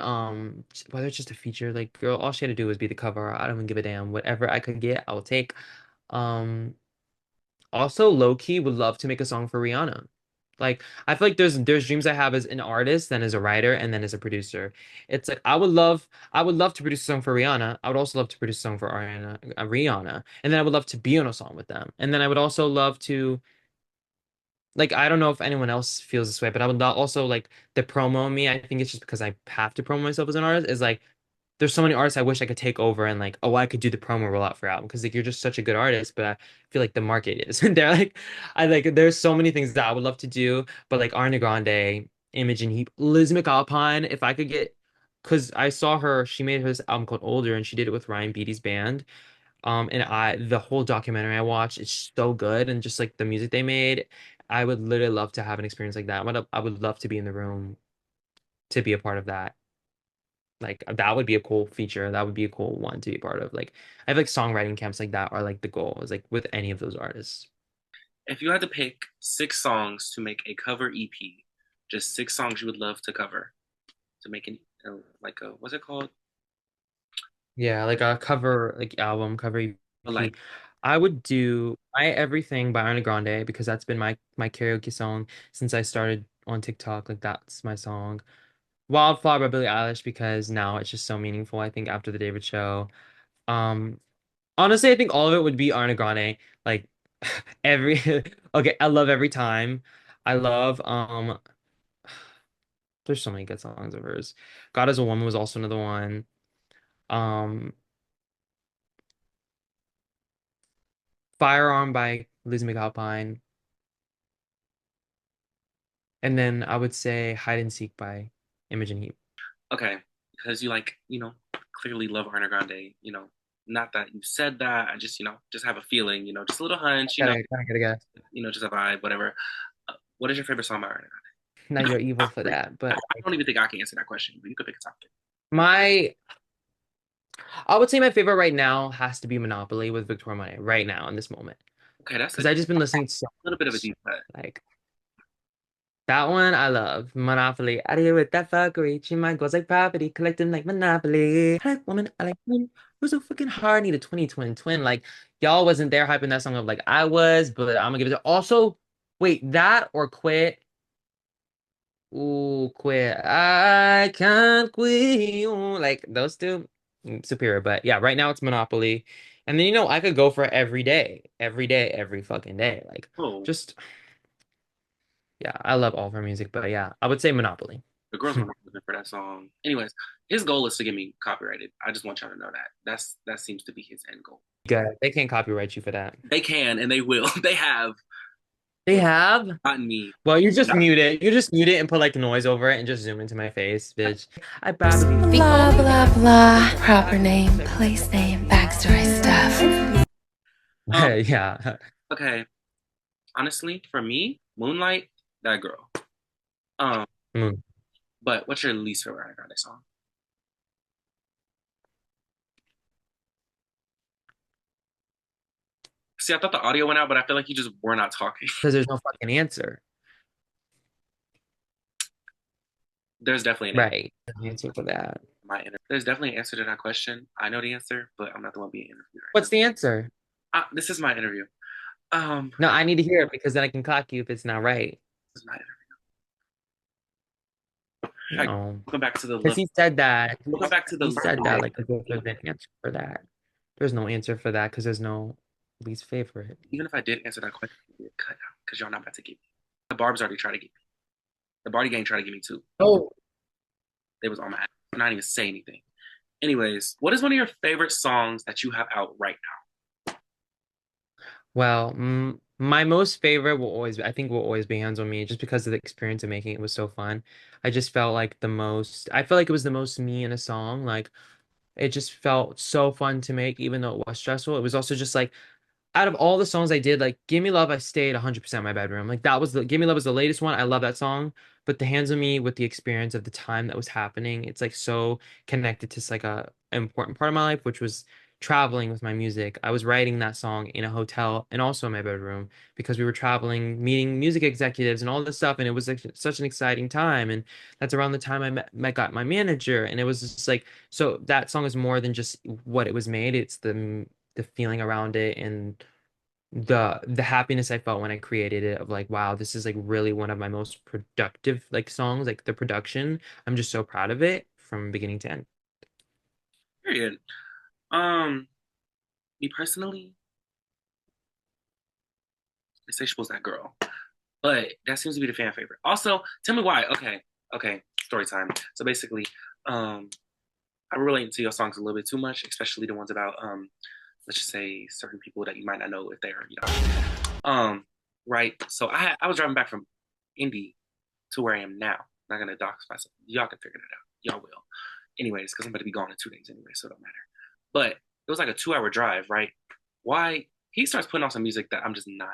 whether it's just a feature, like girl, all she had to do was be the cover art. I don't even give a damn. Whatever I could get, I will take. Um Also, low key would love to make a song for Rihanna. Like, I feel like there's dreams I have as an artist, then as a writer, and then as a producer. It's like I would love to produce a song for Rihanna. I would also love to produce a song for Rihanna, and then I would love to be on a song with them. And then I would also love to like I don't know if anyone else feels this way, but I would also like the promo me. I think it's just because I have to promo myself as an artist. Is like there's so many artists I wish I could take over and like, oh, I could do the promo rollout for your album because like you're just such a good artist, but I feel like the market is. And they're like, I like there's so many things that I would love to do, but like Ariana Grande, Imogen Heap, Liz McAlpine, if I could get, because I saw her, she made her this album called Older, and she did it with Ryan Beatty's band. And the whole documentary I watched, it's so good, and just like the music they made, I would literally love to have an experience like that. I would love to be in the room to be a part of that. Like that would be a cool feature. That would be a cool one to be a part of. Like I have like songwriting camps like that are like the goal is like with any of those artists. If you had to pick 6 songs to make a cover EP, just 6 songs you would love to cover to make an like a what's it called? Yeah, like a cover like album cover But EP. like I would do My Everything by Ariana Grande because that's been my karaoke song since I started on TikTok. Like that's my song. Wildflower by Billie Eilish because now it's just so meaningful, I think, after the David show. Um, honestly, I think all of it would be Ariana Grande. Like every okay, I love Every Time. I love there's so many good songs of hers. God as a Woman was also another one. Um, Firearm by Lizzie McAlpine. And then I would say Hide and Seek by Imogen Heap. okay, because you like, clearly love Ariana Grande, not that you said that, I just, just have a feeling, just a little hunch, Gotta guess. just a vibe, whatever. What is your favorite song by Ariana Now you're evil for Grande? that, I but don't even think I can answer that question, but you could pick a topic. my I would say my favorite right now has to be Monopoly with Victoria Monet right now in this moment. Okay, that's a Because I just been listening to so little bit of a much. deep cut. Like that one I love. Monopoly. I deal with that fuckery. Treat my goals like property. Collect them like Monopoly. I like woman. I like women. It was so fucking hard. Need a 2020 twin. Like y'all wasn't there hyping that song up like I was, but I'm gonna give it to also wait, that or quit. Ooh, quit. I can't quit. Ooh, like those two, superior. But yeah, right now it's Monopoly. And then I could go for every day, every fucking day. Like Oh, just yeah, I love all of her music, but yeah, I would say Monopoly. the girls were not looking for that song. Anyways, his goal is to get me copyrighted. I just want y'all to know that. That seems to be his end goal. Good. They can't copyright you for that. They can and they will. They have They have? gotten me. Well, you just mute it. You just mute it and put like noise over it and just zoom into my face, bitch. I probably Blah, blah, blah. Proper name, place name, backstory stuff. yeah. Okay, honestly, for me, Moonlight, that girl. Um, Mm. but what's your least favorite Ariana Grande song? See, I thought the audio went out, but I feel like you just were not talking. Because there's no fucking answer. There's definitely an Right. There's an answer for that. there's definitely an answer to that question. I know the answer, but I'm not the one being interviewed right What's the answer? now. This is my interview. No, I need to hear it because then I can clock you if it's not right. This is my interview. No. Going back to the Because he said that. Going back to the He said Love that Lee. like there's an answer for that. There's no answer for that because there's no least favorite. Even if I did answer that question, it'd be a cut out because y'all not about to get me. The Barb's already tried to get me. The Barty gang tried to get me too. Oh, They was on my ass. I'm not even say anything. Anyways, what is one of your favorite songs that you have out right now? well, my most favorite I think will always be Hands on Me, just because of the experience of making it was so fun. I just felt like I felt like it was the most me in a song. Like it just felt so fun to make, even though it was stressful. It was also just like out of all the songs I did, like Give Me Love, I stayed 100% in my bedroom. Like that was the Give Me Love was the latest one. I love that song. But the Hands on Me with the experience of the time that was happening, it's like so connected to like a important part of my life, which was traveling with my music. I was writing that song in a hotel and also in my bedroom because we were traveling, meeting music executives and all this stuff. And it was like such an exciting time. And that's around the time I got my manager. And it was just like, so that song is more than just what it was made. It's the feeling around it and the happiness I felt when I created it of like, wow, this is like really one of my most productive like songs, like the production. I'm just so proud of it from beginning to end. Period. Me personally, Insatiable's that girl. But that seems to be the fan favorite. Also, tell me why. Okay, story time. So basically, I relate to your songs a little bit too much, especially the ones about let's just say certain people that you might not know if they're right. So I was driving back from Indy to where I am now. I'm not gonna dox myself. Y'all can figure that out. Y'all will. Anyways, because I'm gonna be gone in 2 days anyway, so it don't matter. But it was like a 2 hour drive, right? Why he starts putting on some music that I'm just not.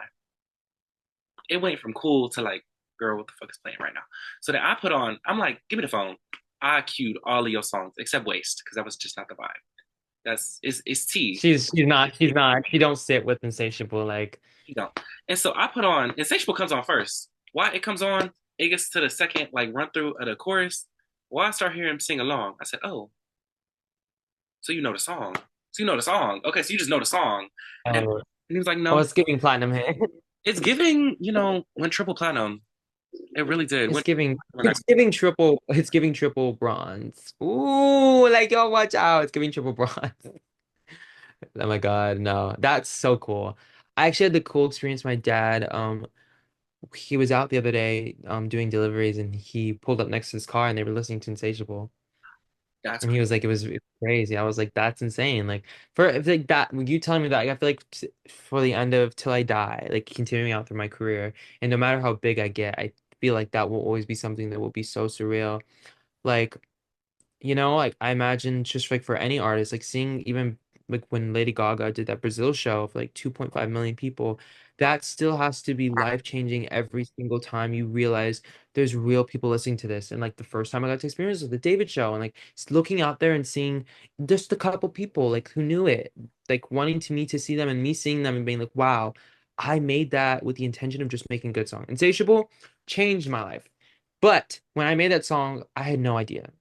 It went from cool to like, girl, what the fuck is playing right now? So then I put on, I'm like, give me the phone. I queued all of your songs except Waste because that was just not the vibe. That's it's T. She's not. She don't sit with Insatiable like. You know. And so I put on Insatiable comes on first. Why it comes on, it gets to the second like run through of the chorus. Why I start hearing him sing along. I said, oh, so you know the song. So you know the song. Okay, so you just know the song. And Oh, he was like, oh, no, it's giving platinum hit. it's giving, went triple platinum. It really did. It's Went, giving triple bronze. Ooh, like yo, watch out. It's giving triple bronze. Oh my God, no. That's so cool. I actually had the cool experience. My dad, he was out the other day, doing deliveries and he pulled up next to his car and they were listening to Insatiable. that's And he crazy. was like, it was crazy. I was like, that's insane. Like for if like that, when you telling me that, like, I feel like for the end of till I die, like continuing out through my career, and no matter how big I get, I feel like that will always be something that will be so surreal. Like like I imagine just like for any artist, like seeing even like when Lady Gaga did that Brazil show of like 2.5 million people, that still has to be life-changing every single time you realize there's real people listening to this. And like the first time I got to experience was the David show and like looking out there and seeing just a couple people like who knew it, like wanting to me to see them and me seeing them and being like, wow, I made that with the intention of just making a good song. Insatiable changed my life. But when I made that song, I had no idea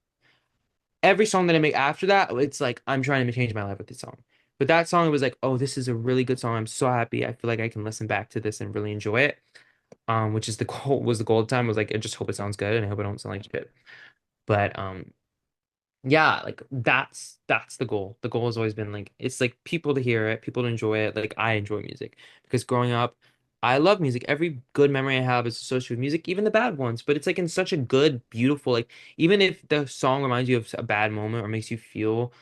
every song that I make after that, it's like I'm trying to change my life with this song. But that song was like, oh, this is a really good song. I'm so happy. I feel like I can listen back to this and really enjoy it. Which is the goal of the time was like I just hope it sounds good and I hope I don't sound like shit. But yeah, like that's the goal. The goal has always been like it's like people to hear it, people to enjoy it. Like I enjoy music because growing up, I love music. Every good memory I have is associated with music, even the bad ones. But it's like in such a good, beautiful, like even if the song reminds you of a bad moment or makes you feel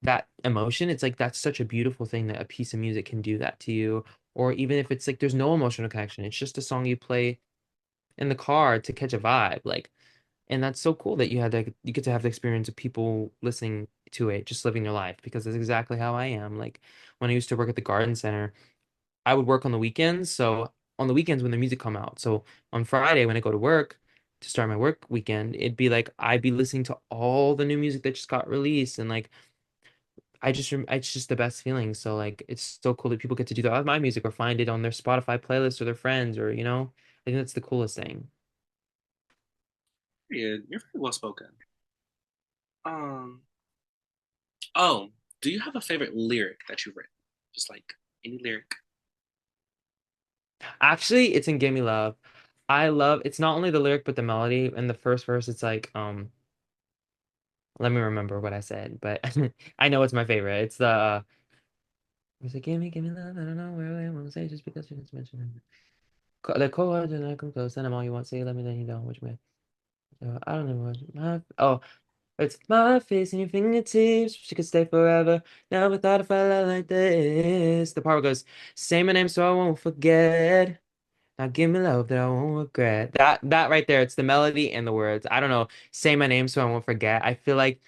that emotion, it's like that's such a beautiful thing that a piece of music can do that to you. Or even if it's like there's no emotional connection, it's just a song you play in the car to catch a vibe. Like and that's so cool that you get to have the experience of people listening to it, just living their life, because that's exactly how I am. Like when I used to work at the garden center, I would work on the weekends. So on the weekends when the music come out. So on Friday when I go to work to start my work weekend, it'd be like I'd be listening to all the new music that just got released and like it's just the best feeling. So like it's so cool that people get to do that with my music or find it on their Spotify playlist or their friends or I think that's the coolest thing. Period. You're very well spoken. Um, oh, do you have a favorite lyric that you've written? Just like any lyric. Actually, it's in Gimme Love. I love it's not only the lyric but the melody. In the first verse, it's like let me remember what I said, but I know it's my favorite. It's it's like gimme love. I don't know where I want to say just because you just mentioned it. The chords and I come close, and I'm all you want. Say let me then you know which way. I don't know what oh it's my face and your fingertips. She could stay forever. Never thought if I love like this. The part where it goes, say my name so I won't forget. Now give me love that I won't regret. That right there, it's the melody and the words. I don't know. Say my name so I won't forget. I feel like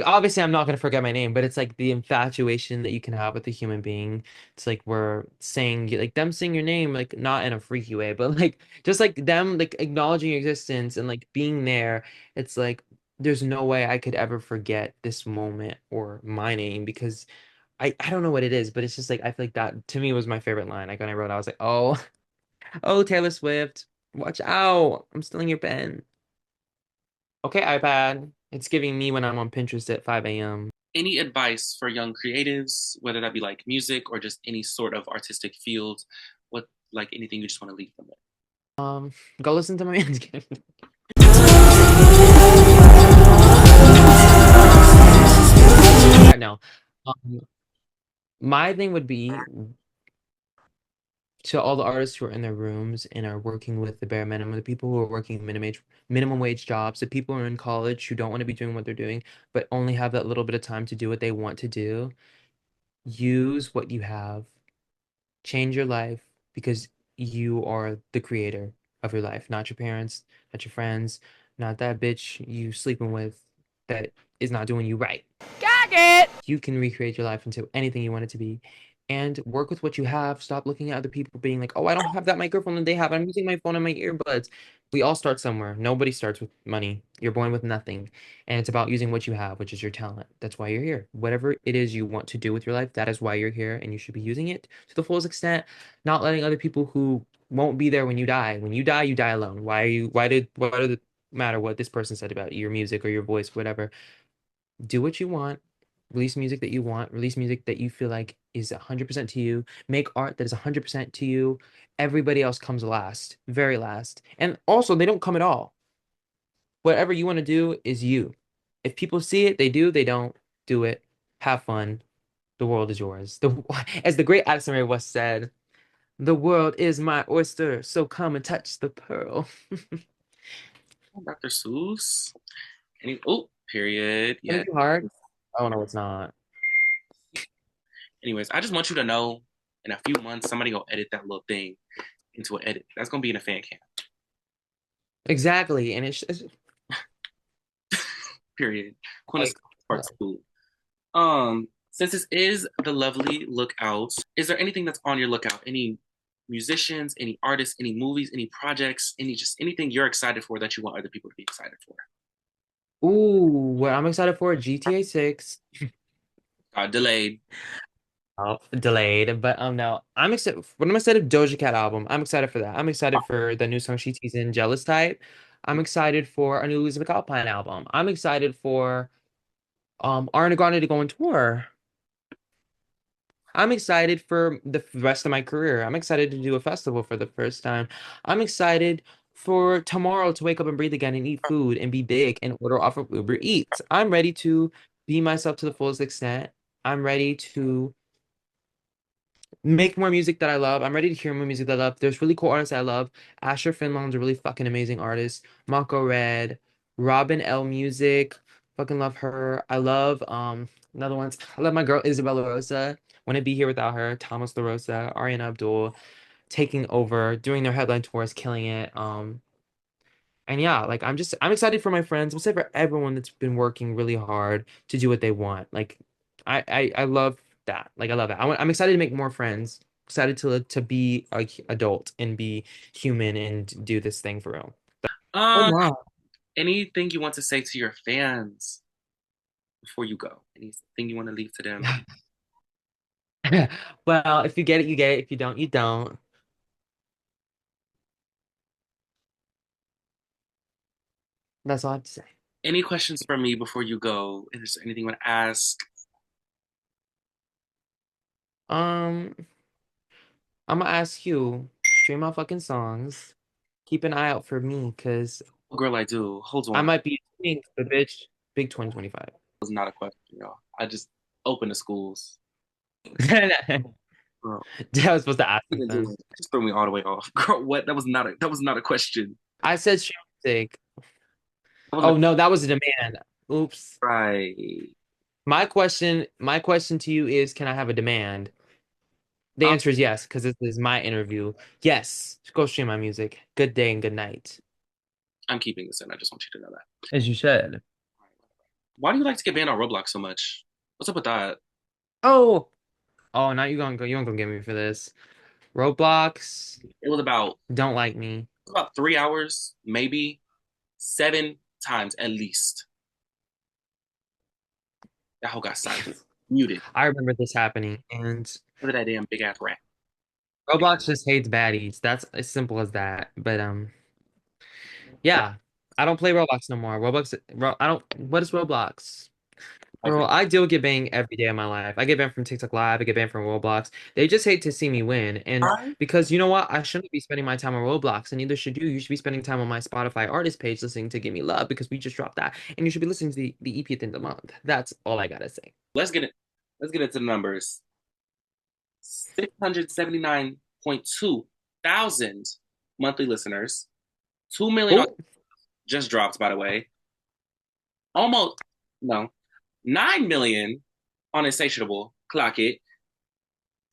obviously I'm not gonna forget my name, but it's like the infatuation that you can have with a human being. It's like we're saying like them saying your name, like not in a freaky way, but like just like them like acknowledging your existence and like being there. It's like there's no way I could ever forget this moment or my name because I don't know what it is, but it's just like I feel like that to me was my favorite line. Like when I wrote, it, I was like, oh. Oh, Taylor Swift, watch out. I'm stealing your pen. Okay, iPad. It's giving me when I'm on Pinterest at 5 a.m. Any advice for young creatives, whether that be like music or just any sort of artistic field? What like anything you just want to leave them with? Go listen to my music. Right now. Um, my thing would be to all the artists who are in their rooms and are working with the bare minimum, the people who are working minimum wage jobs, the people who are in college who don't want to be doing what they're doing, but only have that little bit of time to do what they want to do. Use what you have, change your life because you are the creator of your life, not your parents, not your friends, not that bitch you sleeping with that is not doing you right. Gag it! You can recreate your life into anything you want it to be and work with what you have. Stop looking at other people being like, oh, I don't have that microphone that they have. I'm using my phone and my earbuds. We all start somewhere. Nobody starts with money. You're born with nothing. And it's about using what you have, which is your talent. That's why you're here. Whatever it is you want to do with your life, that is why you're here. And you should be using it to the fullest extent, not letting other people who won't be there when you die. When you die alone. Why did it matter what this person said about your music or your voice, whatever? Do what you want. Release music that you want. Release music that you feel like is 100% to you. Make art that is 100% to you. Everybody else comes last, very last. And also, they don't come at all. Whatever you want to do is you. If people see it, they do. They don't, do it. Have fun. The world is yours. As the great Addison Rae West said, the world is my oyster, so come and touch the pearl. Dr. Seuss. Oh, period. Gonna Yeah. be hard. Oh no, it's not. Anyways, I just want you to know in a few months, somebody gonna edit that little thing into an edit. That's gonna be in a fan cam. Exactly. And it's Period. Quintus like, part two. Since this is the LuvLee lookout, is there anything that's on your lookout? Any musicians, any artists, any movies, any projects, anything you're excited for that you want other people to be excited for? ooh, what I'm excited for, GTA 6. Delayed. Oh, delayed, but no, I'm excited. When I'm excited, Doja Cat album. I'm excited for that. I'm excited for the new song she teased in Jealous Type. I'm excited for a new Lisa McAlpine album. I'm excited for Ariana Grande to go on tour. I'm excited for the rest of my career. I'm excited to do a festival for the first time. I'm excited for tomorrow to wake up and breathe again and eat food and be big and order off of Uber Eats. I'm ready to be myself to the fullest extent. I'm ready to make more music that I love. I'm ready to hear more music that I love. There's really cool artists I love. Asher Finland's a really fucking amazing artist. Mako Red, Robin L Music, fucking love her. I love another ones. I love my girl Isabella Rosa. Wouldn't be here without her. Thomas La Rosa, Ariana Abdul, taking over, doing their headline tours, killing it. And yeah, like I'm excited for my friends. I'm excited for everyone that's been working really hard to do what they want. Like I love that. Like I love it. I'm excited to make more friends. Excited to be a adult and be human and do this thing for real. Oh Um, my. anything you want to say to your fans before you go? Anything you want to leave to them? Well, if you get it, you get it. If you don't, you don't. That's all I have to say. Any questions for me before you go? Is there anything you want to ask? Um, I'm gonna ask you, stream my fucking songs. Keep an eye out for me, cause Oh, girl, I do. Hold I on. might be the bitch, big 2025. Was not a question, y'all. I just opened the schools. That Girl, was supposed to ask you didn't do something. it. Just threw me all the way off. Girl, what? That was not a question. I said stream music. That wasn't Oh no, that was a demand. Oops. right. My question to you is, can I have a demand? The Um, answer is yes, because this is my interview. Yes, go stream my music. Good day and good night. I'm keeping this in. I just want you to know that. As you said. Why do you like to get banned on Roblox so much? What's up with that? Oh, oh, now you gonna get me for this. Roblox It was about don't like me. 3 hours, maybe 7 times at least. That whole got silent, muted. I remember this happening, and Look at that damn big ass rat. Roblox just hates baddies. That's as simple as that. But yeah, I don't play Roblox no more. I don't. What is Roblox? Bro, I deal with get banned every day of my life. I get banned from TikTok Live. I get banned from Roblox. They just hate to see me win. And because you know what? I shouldn't be spending my time on Roblox, and neither should you. You should be spending time on my Spotify artist page listening to Give Me Love because we just dropped that. And you should be listening to the EP at the end of the month. That's all I gotta say. Let's get it. Let's get into the numbers. 679.2 thousand monthly listeners. 2 million Oh, just dropped, by the way. Almost no. 9 million on Insatiable. Clock it.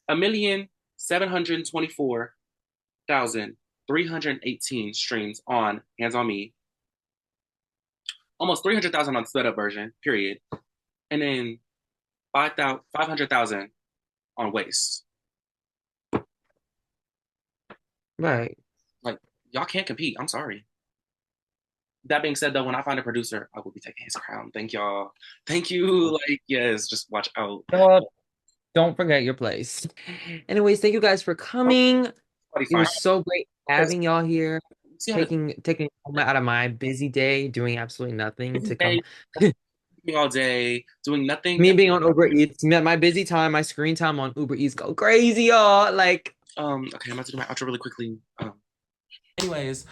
1,724,318 streams on Hands on Me. Almost 300,000 on sped up version, period. And then 500,000 on Waste. right. Like, y'all can't compete. I'm sorry. that being said, though, when I find a producer, I will be taking his crown. Thank y'all. Thank you. Like, yes, just watch out. Don't forget your place. Anyways, thank you guys for coming. Somebody It find was so great having y'all here. see how to Taking a moment out of my busy day, doing absolutely nothing to come. all day, doing nothing. Me being on Uber Eats, my busy time, my screen time on Uber Eats go crazy, y'all. Like, Okay, I'm about to do my outro really quickly. Anyways,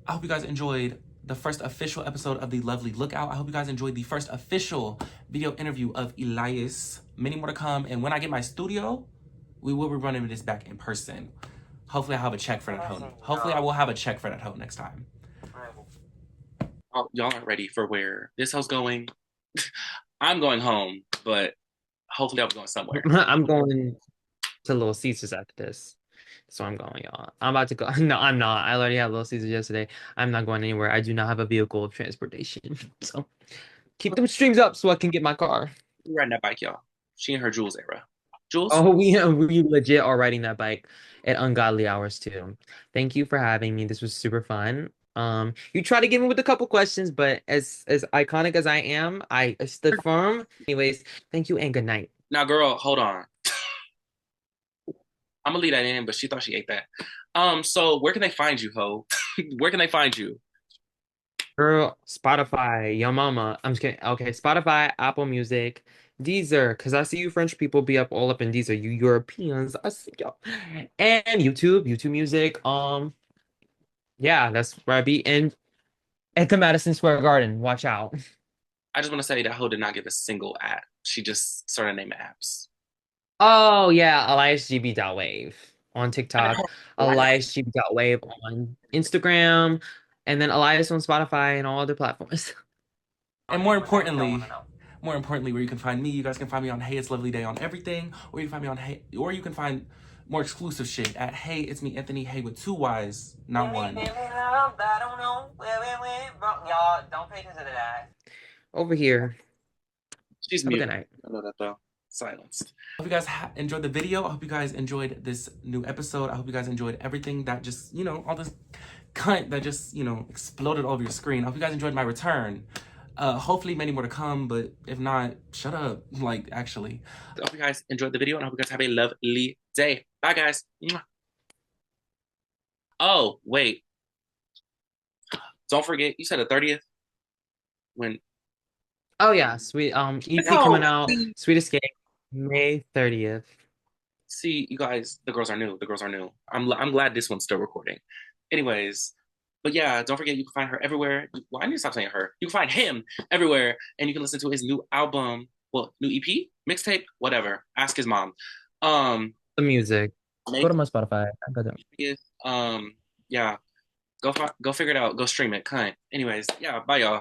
I hope you guys enjoyed the first official episode of the LuvLee Lookout. I hope you guys enjoyed the first official video interview of Elias. Many more to come, and when I get my studio, we will be running this back in person. Hopefully, I have a check for that hoe. Hopefully, I will have a check for that hoe next time. Oh, y'all aren't ready for where this hoe's going. I'm going home, but hopefully I'll be going somewhere. I'm going to Little Caesars after this. So I'm going, y'all. I'm about to go. No, I'm not. I already had Little Caesars yesterday. I'm not going anywhere. I do not have a vehicle of transportation. So keep them streams up so I can get my car. We're riding that bike, y'all. She in her Jules era. Jules? Oh, we legit are riding that bike at ungodly hours too. Thank you for having me. This was super fun. You try to get me with a couple questions, but as iconic as I am, I stood firm. Anyways, thank you and good night. Now, girl, hold on. I'm gonna leave that in, but she thought she ate that. So where can they find you, ho? Where can they find you? Girl, Spotify, yo mama. I'm just kidding. Okay, Spotify, Apple Music, Deezer, because I see you French people be up all up in Deezer. You Europeans, I see y'all. And YouTube Music. Yeah, that's where I be. And at the Madison Square Garden. Watch out. I just want to say that hoe did not give a single app. She just started naming apps. Oh yeah, EliasGB.wave on TikTok, EliasGB.wave on Instagram, and then Elias on Spotify and all other platforms. And more importantly, where you can find me, you guys can find me on Hey It's Lovely Day on everything, or you can find me on Hey, or you can find more exclusive shit at Hey It's Me Anthony Hey with 2 Y's, not 1. Over here. She's Have a mute. good night. I know that though. Silenced. I hope you guys enjoyed the video. I hope you guys enjoyed this new episode. I hope you guys enjoyed everything that just, all this cunt that just, exploded all over your screen. I hope you guys enjoyed my return. Hopefully many more to come, but if not, shut up. Like, actually. I hope you guys enjoyed the video, and I hope you guys have a lovely day. Bye, guys. Oh, wait. Don't forget, you said the 30th? When? Oh yeah, sweet EP coming out, Sweet Escape, May 30th. See, you guys, the girls are new. The girls are new. I'm glad this one's still recording. Anyways, but yeah, don't forget you can find her everywhere. Well, I need to stop saying her. You can find him everywhere, and you can listen to his new album, well, new EP, mixtape, whatever. Ask his mom. The music. Go to my Spotify. I got them. Yeah, go figure it out. Go stream it. Kind. Anyways, yeah, bye y'all.